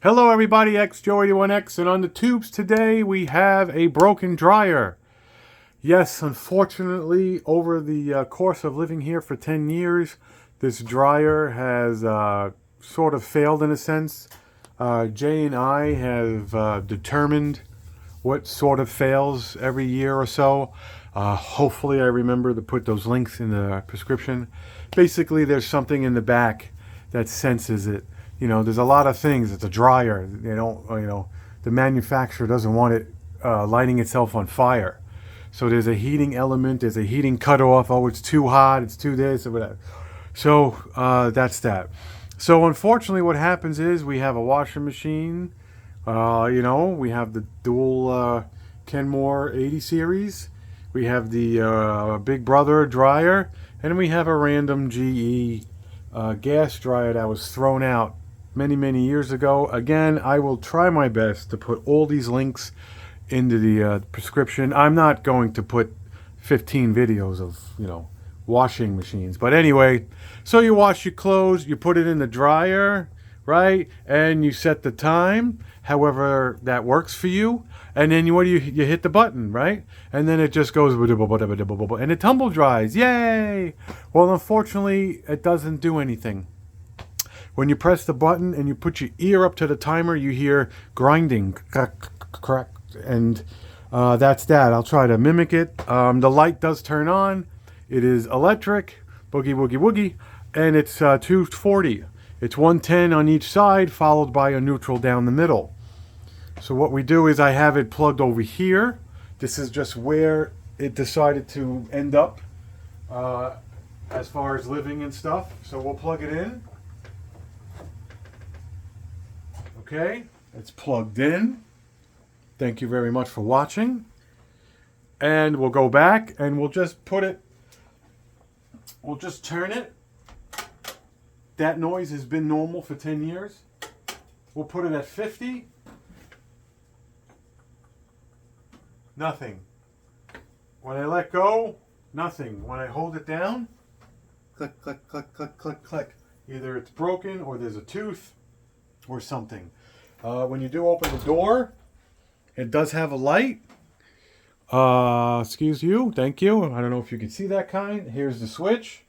Hello everybody, XJoe81X, and on the tubes today we have a broken dryer. Yes, unfortunately, over the course of living here for 10 years, this dryer has sort of failed in a sense. Jay and I have determined what sort of fails every year or so. Hopefully I remember to put those links in the prescription. Basically, there's something in the back that senses it. You know, there's a lot of things. It's a dryer. They don't, the manufacturer doesn't want it lighting itself on fire. So there's a heating element, there's a heating cutoff. Oh, it's too hot, it's too this, or whatever. So that's that. So unfortunately, what happens is we have a washing machine. We have the dual Kenmore 80 series. We have the Big Brother dryer, and we have a random GE gas dryer that was thrown out many years ago. Again, I will try my best to put all these links into the prescription. I'm not going to put 15 videos of, washing machines. But anyway, so you wash your clothes, you put it in the dryer, right? And you set the time, however that works for you. And then you hit the button, right? And then it just goes, and it tumble dries. Yay! Well, unfortunately, it doesn't do anything. When you press the button and you put your ear up to the timer, you hear grinding, crack, and that's that. I'll try to mimic it. The light does turn on. It is electric, boogie woogie woogie, and it's 240. It's 110 on each side, followed by a neutral down the middle. So what we do is I have it plugged over here. This is just where it decided to end up as far as living and stuff. So we'll plug it in. Okay, it's plugged in. Thank you very much for watching. And we'll go back and we'll just turn it. That noise has been normal for 10 years. We'll put it at 50. Nothing. When I let go, nothing. When I hold it down, click, click, click, click, click, click. Either it's broken or there's a tooth or something. When you do open the door, it does have a light. Excuse you. Thank you. I don't know if you can see that kind. Here's the switch.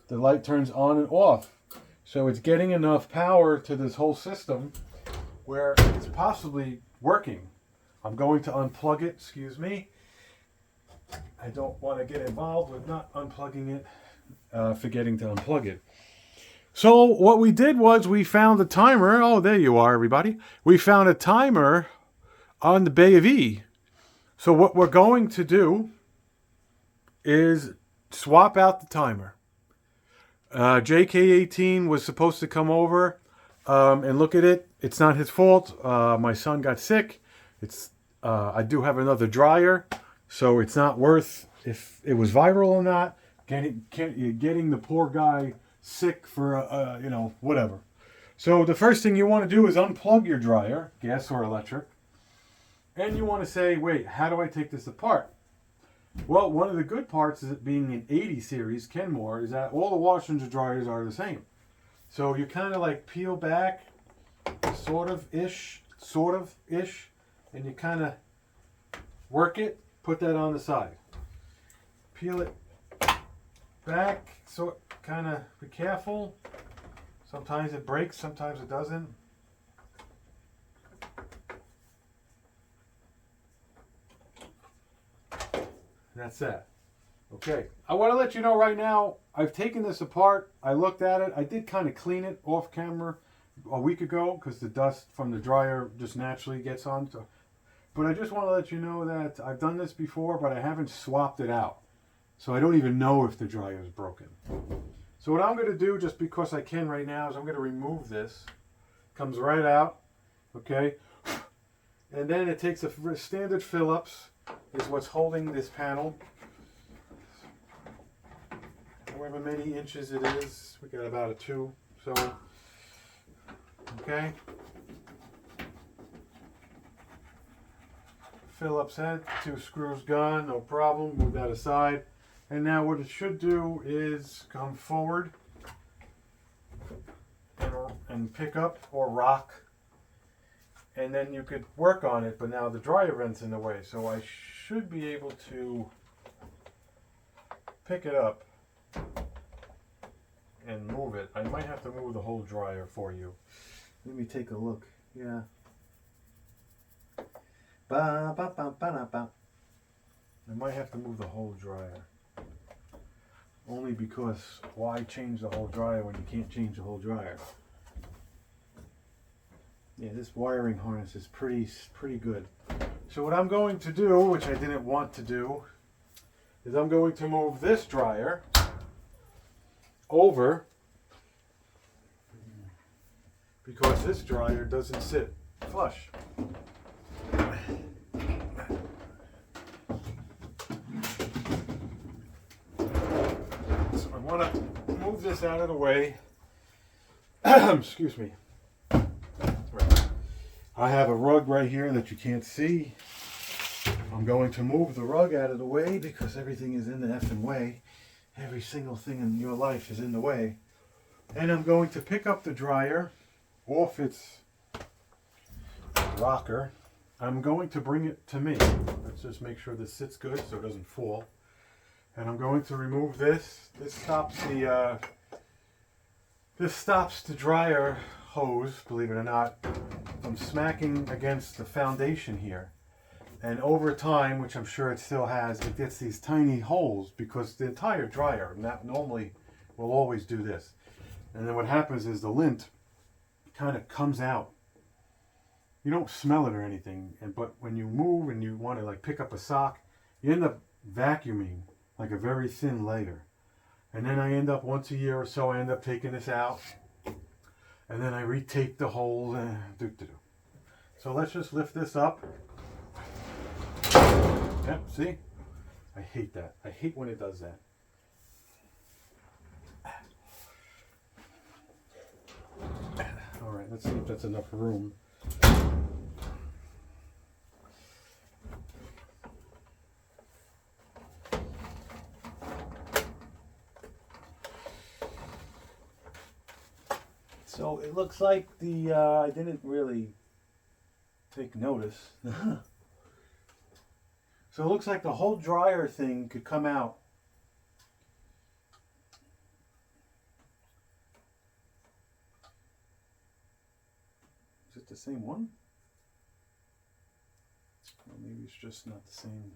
The light turns on and off. So it's getting enough power to this whole system where it's possibly working. I'm going to unplug it. Excuse me. I don't want to get involved with not unplugging it, forgetting to unplug it. So what we did was we found a timer. Oh, there you are, everybody. We found a timer on the Bay of E. So what we're going to do is swap out the timer. JK18 was supposed to come over and look at it. It's not his fault. My son got sick. I do have another dryer, so it's not worth if it was viral or not. Getting the poor guy sick for whatever. So the first thing you want to do is unplug your dryer, gas or electric, and you want to say, wait, how do I take this apart? Well, one of the good parts is it being an 80 series Kenmore is that all the washers and dryers are the same. So you kind of like peel back, sort of ish, and you kind of work it, put that on the side. Peel it back, so kind of be careful. Sometimes it breaks, sometimes it doesn't. That's that. Okay, I want to let you know right now, I've taken this apart. I looked at it. I did kind of clean it off camera a week ago because the dust from the dryer just naturally gets on. But I just want to let you know that I've done this before, but I haven't swapped it out. So I don't even know if the dryer is broken. So what I'm going to do, just because I can right now, is I'm going to remove this. Comes right out, okay? And then it takes a standard Phillips, is what's holding this panel. However many inches it is, we got about a 2, so, okay. Phillips head, 2 screws gone, no problem, move that aside. And now what it should do is come forward and pick up or rock and then you could work on it, but now the dryer vent's in the way, so I should be able to pick it up and move it. I might have to move the whole dryer for you. Let me take a look. Yeah. Ba, ba, ba, ba, ba. I might have to move the whole dryer. Only because why change the whole dryer when you can't change the whole dryer? Yeah, this wiring harness is pretty good. So what I'm going to do, which I didn't want to do, is I'm going to move this dryer over because this dryer doesn't sit flush. So I want to move this out of the way. Excuse me. I have a rug right here that you can't see. I'm going to move the rug out of the way because everything is in the effing way. Every single thing in your life is in the way. And I'm going to pick up the dryer off its rocker. I'm going to bring it to me. Let's just make sure this sits good so it doesn't fall. And I'm going to remove this. This stops the dryer hose, believe it or not, from smacking against the foundation here. And over time, which I'm sure it still has, it gets these tiny holes because the entire dryer normally will always do this. And then what happens is the lint kind of comes out. You don't smell it or anything, but when you move and you want to like pick up a sock, you end up vacuuming like a very thin layer. And then I end up once a year or so, I end up taking this out. And then I retape the holes. So let's just lift this up. Yep, see? I hate that. I hate when it does that. All right, let's see if that's enough room. So it looks like I didn't really take notice. So it looks like the whole dryer thing could come out. Is it the same one? Or maybe it's just not the same.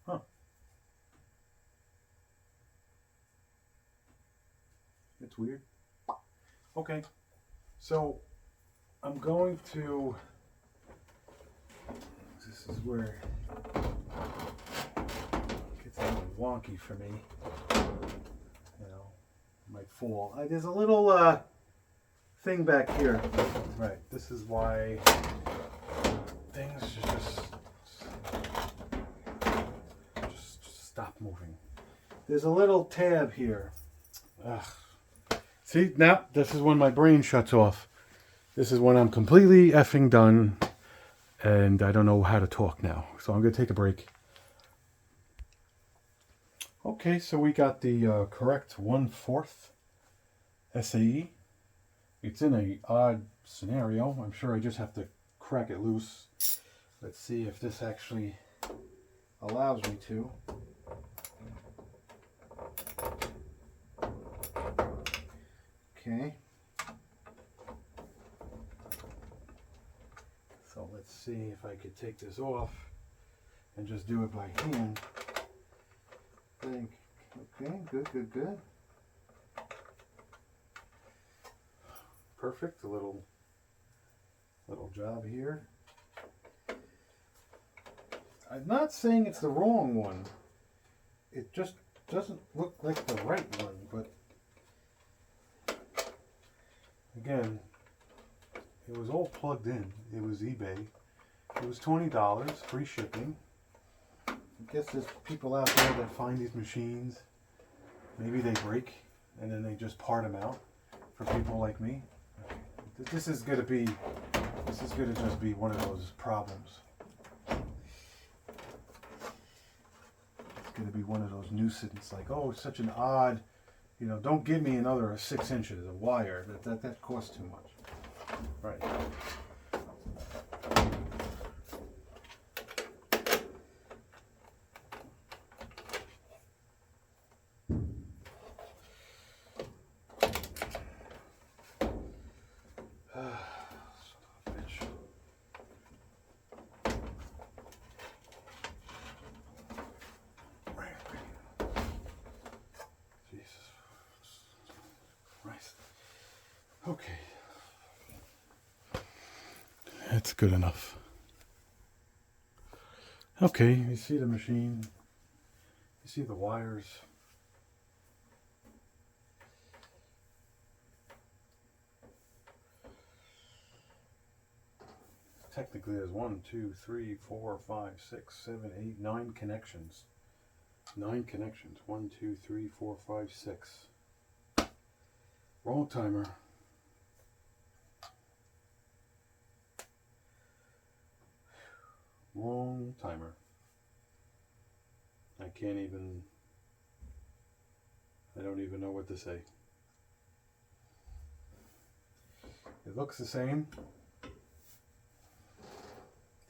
Huh. It's weird. Okay. So I'm going to, this is where it gets a little wonky for me. You know, it might fall. There's a little thing back here. Right. This is why things just stop moving. There's a little tab here. Ugh. See, now this is when my brain shuts off. This is when I'm completely effing done and I don't know how to talk now. So I'm going to take a break. Okay, so we got the correct 1/4 SAE. It's in an odd scenario. I'm sure I just have to crack it loose. Let's see if this actually allows me to. Okay. So let's see if I could take this off and just do it by hand. Okay, good. Perfect. A little job here. I'm not saying it's the wrong one. It just doesn't look like the right one, but again, it was all plugged in. It was eBay. It was $20, free shipping. I guess there's people out there that find these machines. Maybe they break and then they just part them out for people like me. This is gonna just be one of those problems. going to be one of those nuisance, like, oh, it's such an odd, you know, don't give me another 6 inches of wire. That costs too much. Right. Okay, that's good enough. Okay, you see the machine, you see the wires. Technically there's 1, 2, 3, 4, 5, 6, 7, 8, 9 connections. 9 connections. 1, 2, 3, 4, 5, 6. Wrong timer. Wrong timer. I don't even know what to say. It looks the same.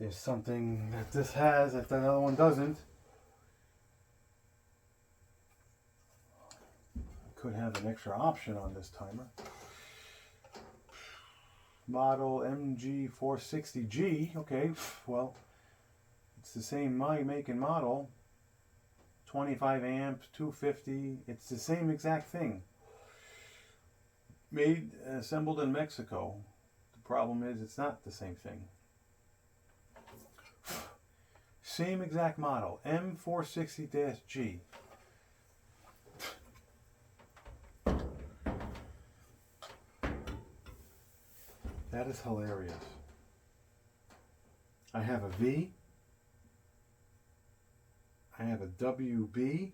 There's something that this has that the other one doesn't. I could have an extra option on this timer. Model MG460G. Okay, well, it's the same make and model. 25 amps, 250. It's the same exact thing. Made and assembled in Mexico. The problem is it's not the same thing. Same exact model, M460-G. That is hilarious. I have a V. I have a WB.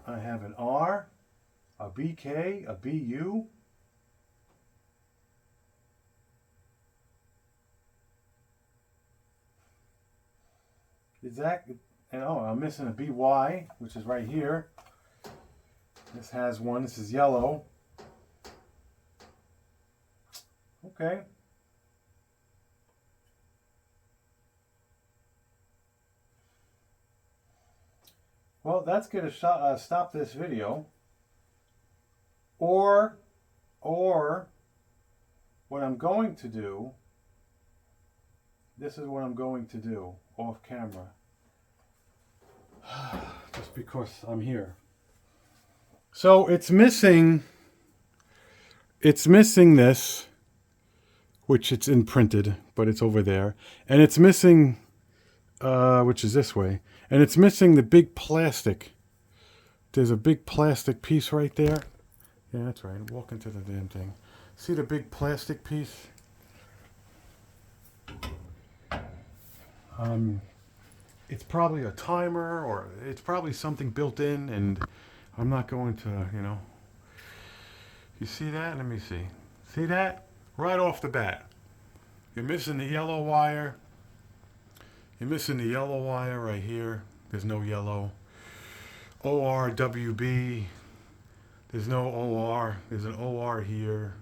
I have an R, a BK, a BU. Exactly. And oh, I'm missing a BY, which is right here. This has one. This is yellow. Okay. Well, that's going to stop this video. Or what I'm going to do, this is what I'm going to do off camera. Just because I'm here. So it's missing this, which it's imprinted, but it's over there. And it's missing, which is this way. And it's missing the big plastic. There's a big plastic piece right there. Yeah, that's right. Walk into the damn thing. See the big plastic piece? It's probably a timer, or it's probably something built in, and I'm not going to, you know. You see that? Let me see. See that? Right off the bat. You're missing the yellow wire. You're missing the yellow wire right here. There's no yellow. ORWB. There's no OR. There's an OR here.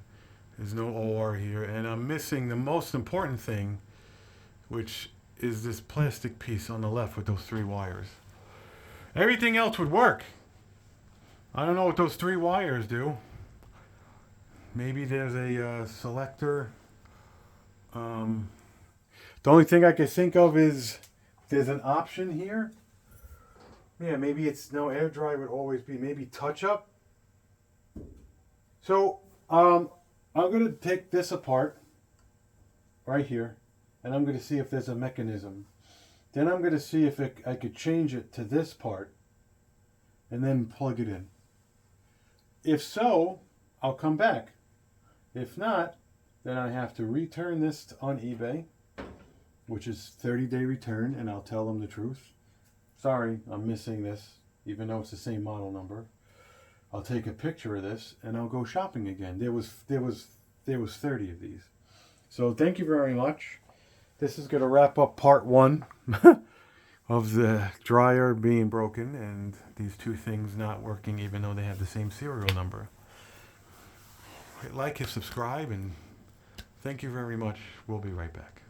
There's no OR here. And I'm missing the most important thing, which is this plastic piece on the left with those 3 wires. Everything else would work. I don't know what those 3 wires do. Maybe there's a selector. The only thing I can think of is there's an option here. Yeah, maybe it's no air dry would always be maybe touch up. So I'm going to take this apart right here, and I'm going to see if there's a mechanism. Then I'm going to see if I could change it to this part and then plug it in. If so, I'll come back. If not, then I have to return this on eBay, which is 30-day return, and I'll tell them the truth. Sorry, I'm missing this, even though it's the same model number. I'll take a picture of this and I'll go shopping again. There was 30 of these. So thank you very much. This is going to wrap up part 1 of the dryer being broken and these two things not working even though they have the same serial number. Like and subscribe, and thank you very much. We'll be right back.